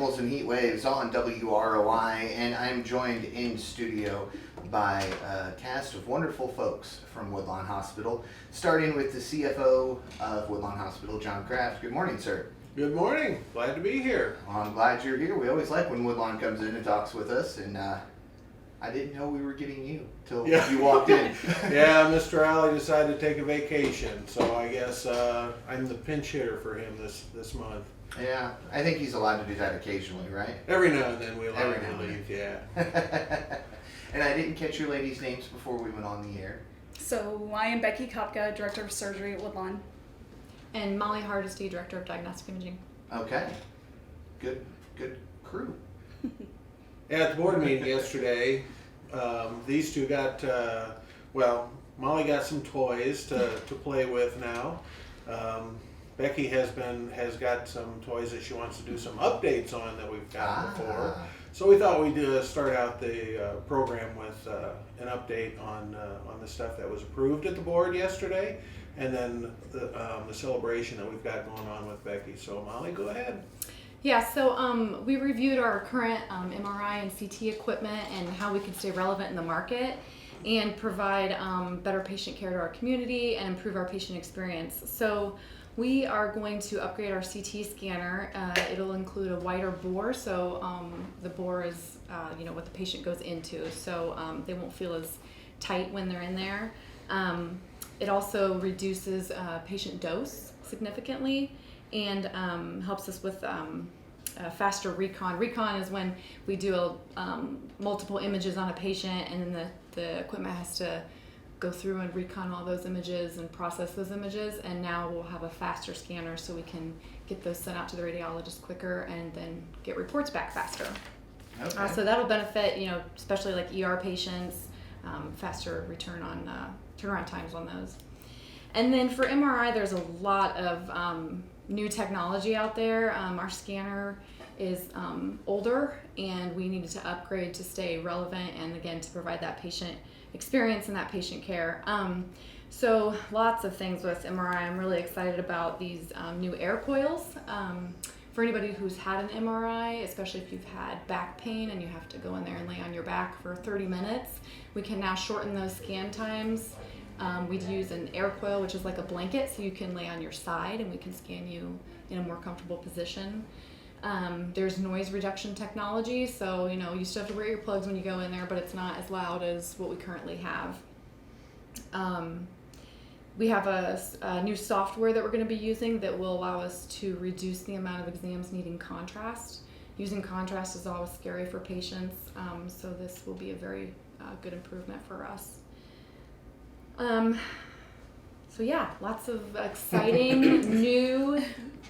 Animals and Heat Waves on WROI, and I'm joined in studio by a cast of wonderful folks from Woodlawn Hospital, starting with the CFO of Woodlawn Hospital, John Kraft. Good morning, sir. Good morning. Glad to be here. Well, I'm glad you're here. We always like when Woodlawn comes in and talks with us, and I didn't know we were getting you till you walked in. Yeah, Mr. Alley decided to take a vacation, so I guess I'm the pinch hitter for him this month. Yeah, I think he's allowed to do that occasionally, right? Every now and then we allow him to leave, yeah. And I didn't catch your ladies' names before we went on the air. So I am Becky Kopka, Director of Surgery at Woodlawn. And Molly Hardesty, Director of Diagnostic Imaging. Okay. Good crew. At the board meeting yesterday, these two got, Molly got some toys to play with now. Becky has got some toys that she wants to do some updates on that we've got before. So we thought we'd start out the program with an update on the stuff that was approved at the board yesterday, and then the celebration that we've got going on with Becky. So Molly, go ahead. Yeah, so we reviewed our current MRI and CT equipment and how we could stay relevant in the market and provide better patient care to our community and improve our patient experience. So we are going to upgrade our CT scanner. It'll include a wider bore, so the bore is what the patient goes into, so they won't feel as tight when they're in there. It also reduces patient dose significantly and helps us with faster recon. Recon is when we do multiple images on a patient, and then the equipment has to go through and recon all those images and process those images, and now we'll have a faster scanner so we can get those sent out to the radiologist quicker and then get reports back faster. Okay. So that'll benefit, especially like ER patients, faster turnaround times on those. And then for MRI, there's a lot of new technology out there. Our scanner is older, and we needed to upgrade to stay relevant and, again, to provide that patient experience and that patient care. So lots of things with MRI. I'm really excited about these new air coils. For anybody who's had an MRI, especially if you've had back pain and you have to go in there and lay on your back for 30 minutes, we can now shorten those scan times. We'd use an air coil, which is like a blanket, so you can lay on your side and we can scan you in a more comfortable position. There's noise reduction technology, so you still have to wear your plugs when you go in there, but it's not as loud as what we currently have. We have a new software that we're going to be using that will allow us to reduce the amount of exams needing contrast. Using contrast is always scary for patients, so this will be a very good improvement for us. So yeah, lots of exciting new,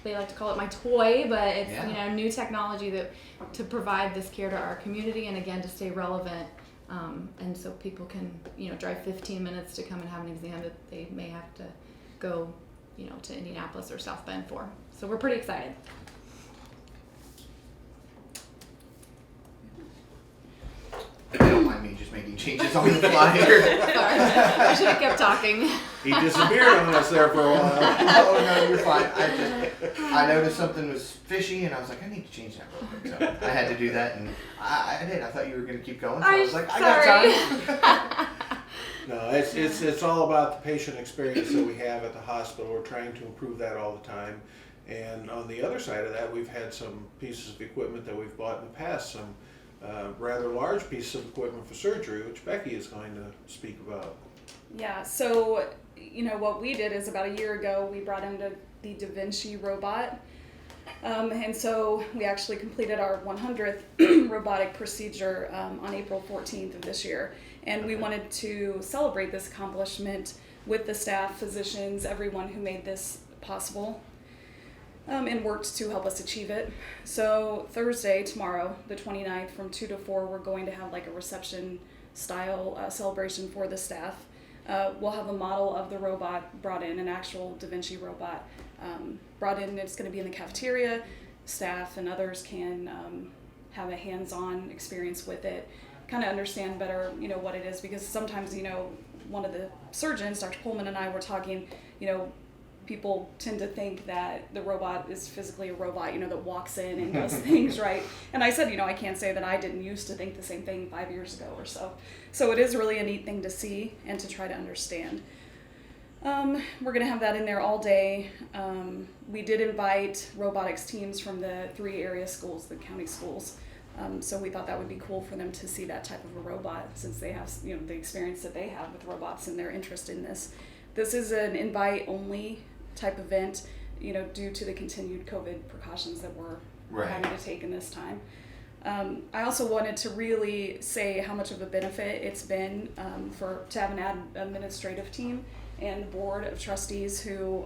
they like to call it my toy, but it's new technology to provide this care to our community, and again to stay relevant, and so people can drive 15 minutes to come and have an exam that they may have to go to Indianapolis or South Bend for. So we're pretty excited. Don't mind me just making changes on the fly here. Sorry, I should have kept talking. He disappeared on us there for a while. Oh no, you're fine. I noticed something was fishy, and I was like, I need to change that real quick. So I had to do that, and I did. I thought you were going to keep going, so I was like, I got time. No, it's all about the patient experience that we have at the hospital. We're trying to improve that all the time. And on the other side of that, we've had some pieces of equipment that we've bought in the past, some rather large pieces of equipment for surgery, which Becky is going to speak about. Yeah, so what we did is about a year ago we brought in the Da Vinci robot, and so we actually completed our 100th robotic procedure on April 14th of this year, and we wanted to celebrate this accomplishment with the staff, physicians, everyone who made this possible. And worked to help us achieve it. So Thursday, tomorrow, the 29th, from 2 to 4, we're going to have like a reception style celebration for the staff. We'll have a model of the robot brought in, an actual Da Vinci robot brought in. It's going to be in the cafeteria. Staff and others can have a hands-on experience with it, kind of understand better, what it is, because sometimes, one of the surgeons, Dr. Pullman, and I were talking, people tend to think that the robot is physically a robot, that walks in and does things, right? And I said, I can't say that I didn't used to think the same thing 5 years ago or so. So it is really a neat thing to see and to try to understand. We're going to have that in there all day. We did invite robotics teams from the 3 area schools, the county schools. So we thought that would be cool for them to see that type of a robot, since they have, the experience that they have with robots and their interest in this. This is an invite-only type event, due to the continued COVID precautions that we're having to take in this time. I also wanted to really say how much of a benefit it's been to have an administrative team and the board of trustees who,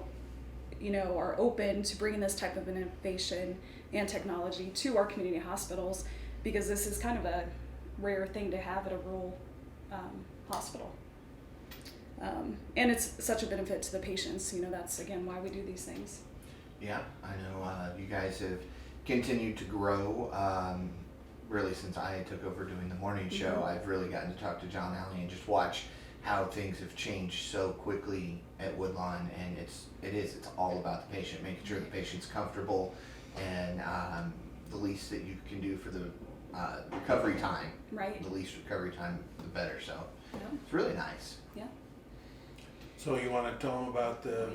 are open to bringing this type of innovation and technology to our community hospitals, because this is kind of a rare thing to have at a rural hospital. And it's such a benefit to the patients. That's again why we do these things. Yeah, I know you guys have continued to grow. Really, since I took over doing the morning show, I've really gotten to talk to John Alley and just watch how things have changed so quickly at Woodlawn, and it's all about the patient, making sure the patient's comfortable, and the least that you can do for the recovery time. Right. The least recovery time, the better. So Yeah. it's really nice. Yeah. So you want to tell them about the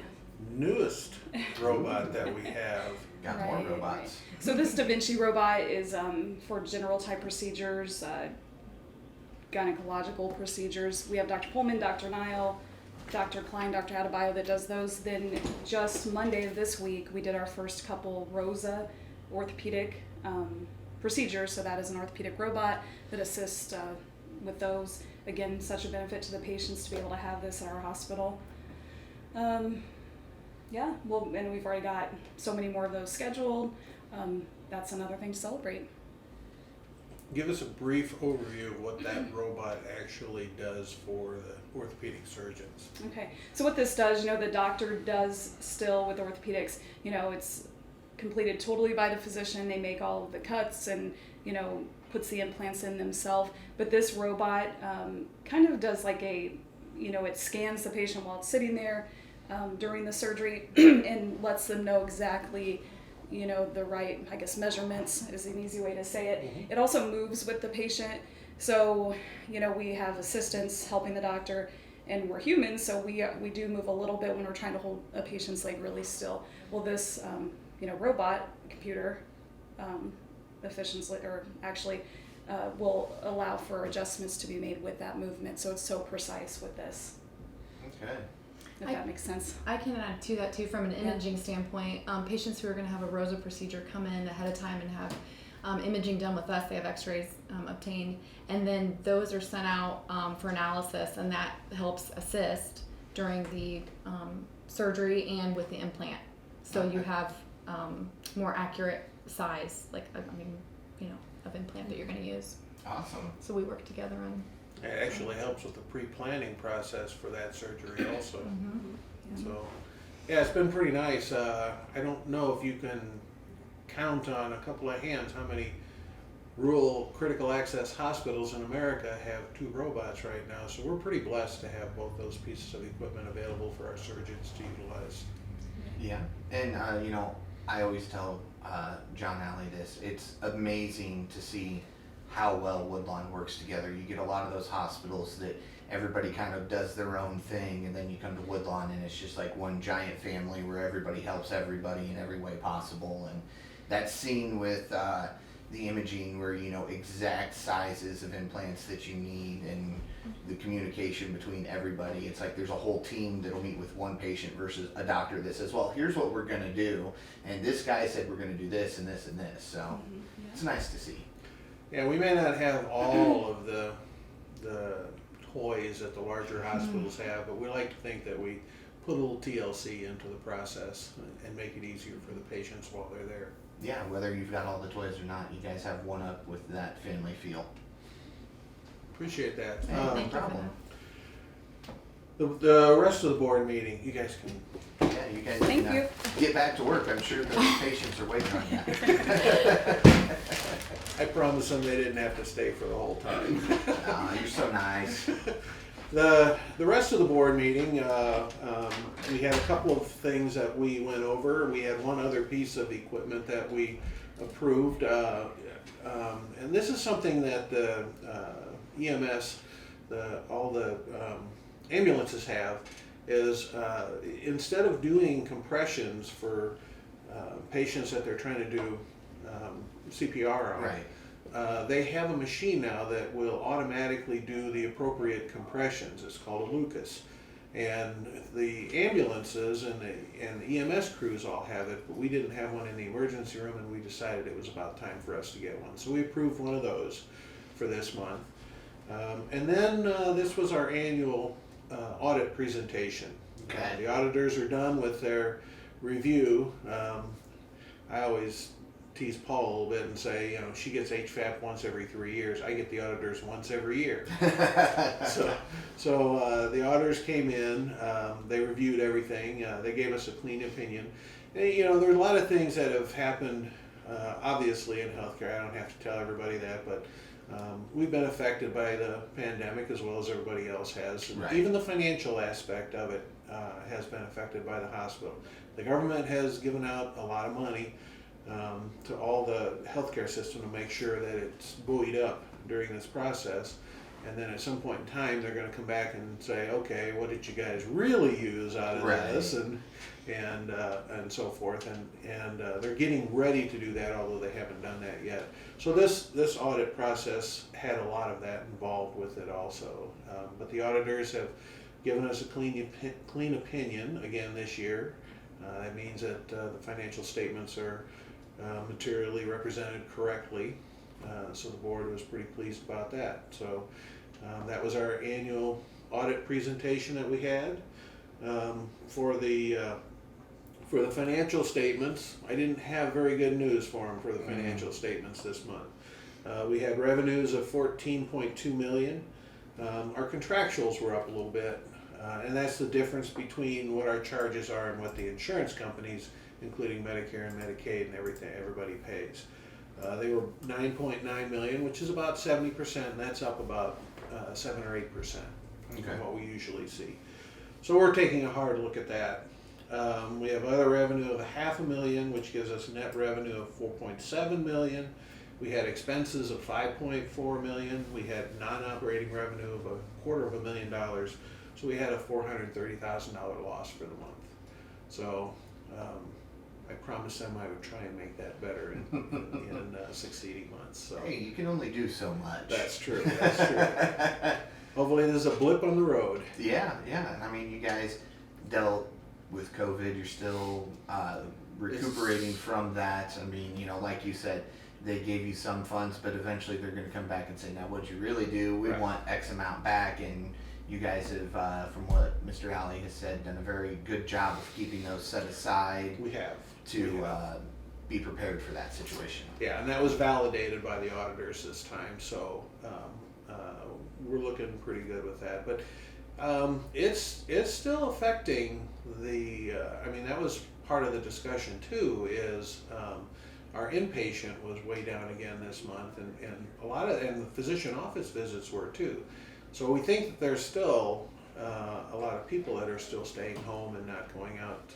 newest robot that we have? Got more robots. So this Da Vinci robot is for general type procedures, gynecological procedures. We have Dr. Pullman, Dr. Nile, Dr. Klein, Dr. Adebayo that does those. Then just Monday of this week, we did our first couple ROSA orthopedic procedures. So that is an orthopedic robot that assists with those. Again, such a benefit to the patients to be able to have this at our hospital. Yeah, well, and we've already got so many more of those scheduled. That's another thing to celebrate. Give us a brief overview of what that robot actually does for the orthopedic surgeons. Okay, so what this does, the doctor does still with orthopedics, it's completed totally by the physician. They make all of the cuts and, puts the implants in themselves. But this robot kind of does like it scans the patient while it's sitting there during the surgery and lets them know exactly the right, I guess, measurements is an easy way to say it. It also moves with the patient. So, we have assistants helping the doctor, and we're humans, so we do move a little bit when we're trying to hold a patient's leg really still. Well, this, robot computer efficiently, or actually will allow for adjustments to be made with that movement. So it's so precise with this. Okay. If that makes sense. I can add to that too from an imaging standpoint. Patients who are going to have a ROSA procedure come in ahead of time and have imaging done with us. They have x-rays obtained, and then those are sent out for analysis, and that helps assist during the surgery and with the implant. So you have more accurate size, of implant that you're going to use. Awesome. So we work together on. It actually helps with the pre-planning process for that surgery also. So, yeah, it's been pretty nice. I don't know if you can count on a couple of hands how many rural critical access hospitals in America have 2 robots right now. So we're pretty blessed to have both those pieces of equipment available for our surgeons to utilize. Yeah, and I always tell John Alley this. It's amazing to see how well Woodlawn works together. You get a lot of those hospitals that everybody kind of does their own thing, and then you come to Woodlawn and it's just like one giant family where everybody helps everybody in every way possible. And that's seen with the imaging where exact sizes of implants that you need, and the communication between everybody. It's like there's a whole team that'll meet with one patient versus a doctor that says, well, here's what we're going to do, and this guy said we're going to do this and this and this. So it's nice to see. Yeah, we may not have all of the toys that the larger hospitals have, but we like to think that we put a little TLC into the process and make it easier for the patients while they're there. Yeah, whether you've got all the toys or not, you guys have one up with that family feel. Appreciate that. No Thank you for problem. The rest of the board meeting, you guys can. Yeah, you guys Thank can you. get back to work. I'm sure the patients are waiting on you. I promised them they didn't have to stay for the whole time. Aw, you're so nice. The rest of the board meeting, we had a couple of things that we went over. We had one other piece of equipment that we approved, and this is something that the EMS, all the ambulances have, is instead of doing compressions for patients that they're trying to do CPR on. Right. They have a machine now that will automatically do the appropriate compressions. It's called a Lucas. And the ambulances and the EMS crews all have it, but we didn't have one in the emergency room, and we decided it was about time for us to get one. So we approved one of those for this month. And then this was our annual audit presentation. Okay. The auditors are done with their review. I always tease Paul a little bit and say, she gets HVAP once every 3 years. I get the auditors once every year. So the auditors came in, they reviewed everything, they gave us a clean opinion. And, there's a lot of things that have happened, obviously, in healthcare. I don't have to tell everybody that, but we've been affected by the pandemic as well as everybody else has. And Right. even the financial aspect of it has been affected by the hospital. The government has given out a lot of money to all the healthcare system to make sure that it's buoyed up during this process. And then at some point in time, they're going to come back and say, okay, what did you guys really use out of Right. this? And so forth. And they're getting ready to do that, although they haven't done that yet. So this audit process had a lot of that involved with it also. But the auditors have given us a clean opinion again this year. That means that the financial statements are materially represented correctly. So the board was pretty pleased about that. So that was our annual audit presentation that we had. For the financial statements, I didn't have very good news for them for the financial statements this month. We had revenues of $14.2 million. Our contractuals were up a little bit, and that's the difference between what our charges are and what the insurance companies, including Medicare and Medicaid and everybody pays. They were $9.9 million, which is about 70%, and that's up about 7 or 8% from what we usually see. So we're taking a hard look at that. We have other revenue of $500,000, which gives us net revenue of $4.7 million. We had expenses of $5.4 million. We had non-operating revenue of $250,000. So we had a $430,000 loss for the month. So I promised them I would try and make that better in succeeding months. So Hey, you can only do so much. that's true. That's true. Hopefully, there's a blip on the road. Yeah. I mean, you guys dealt with COVID. You're still recuperating from that. I mean, like you said, they gave you some funds, but eventually they're going to come back and say, now what'd you really do? We want X amount back. And you guys have, from what Mr. Alley has said, done a very good job of keeping those set aside. We have. To be prepared for that situation. Yeah, and that was validated by the auditors this time, so we're looking pretty good with that. But it's still affecting the. I mean, that was part of the discussion too. Is our inpatient was way down again this month, and the physician office visits were too. So we think that there's still a lot of people that are still staying home and not going out.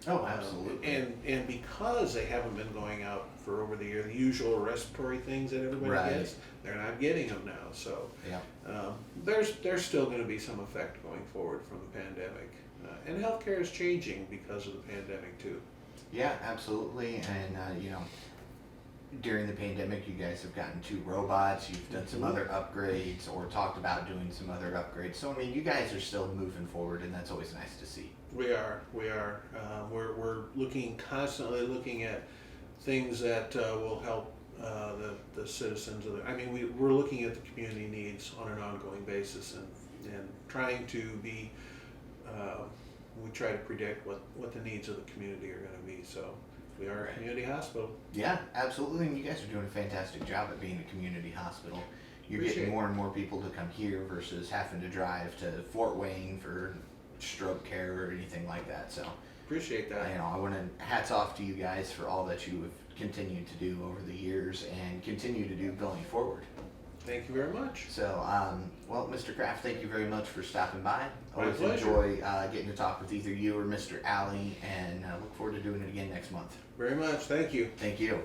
Oh, absolutely. And because they haven't been going out for over the year, the usual respiratory things that everybody gets, they're not getting them now. So there's still going to be some effect going forward from the pandemic. And healthcare is changing because of the pandemic too. Yeah, absolutely. And during the pandemic, you guys have gotten 2 robots. You've done some other upgrades, or talked about doing some other upgrades. So I mean, you guys are still moving forward, and that's always nice to see. We are. We're constantly looking at things that will help the citizens. We're looking at the community needs on an ongoing basis and trying to be. We try to predict what the needs of the community are going to be. So we are a community hospital. Yeah, absolutely. And you guys are doing a fantastic job at being a community hospital. You're getting more and more people to come here versus having to drive to Fort Wayne for stroke care or anything like that. So appreciate that. I want to hats off to you guys for all that you have continued to do over the years and continue to do going forward. Thank you very much. So, well, Mr. Kraft, thank you very much for stopping by. My Always pleasure. enjoy getting to talk with either you or Mr. Alley, and look forward to doing it again next month. Very much. Thank you. Thank you.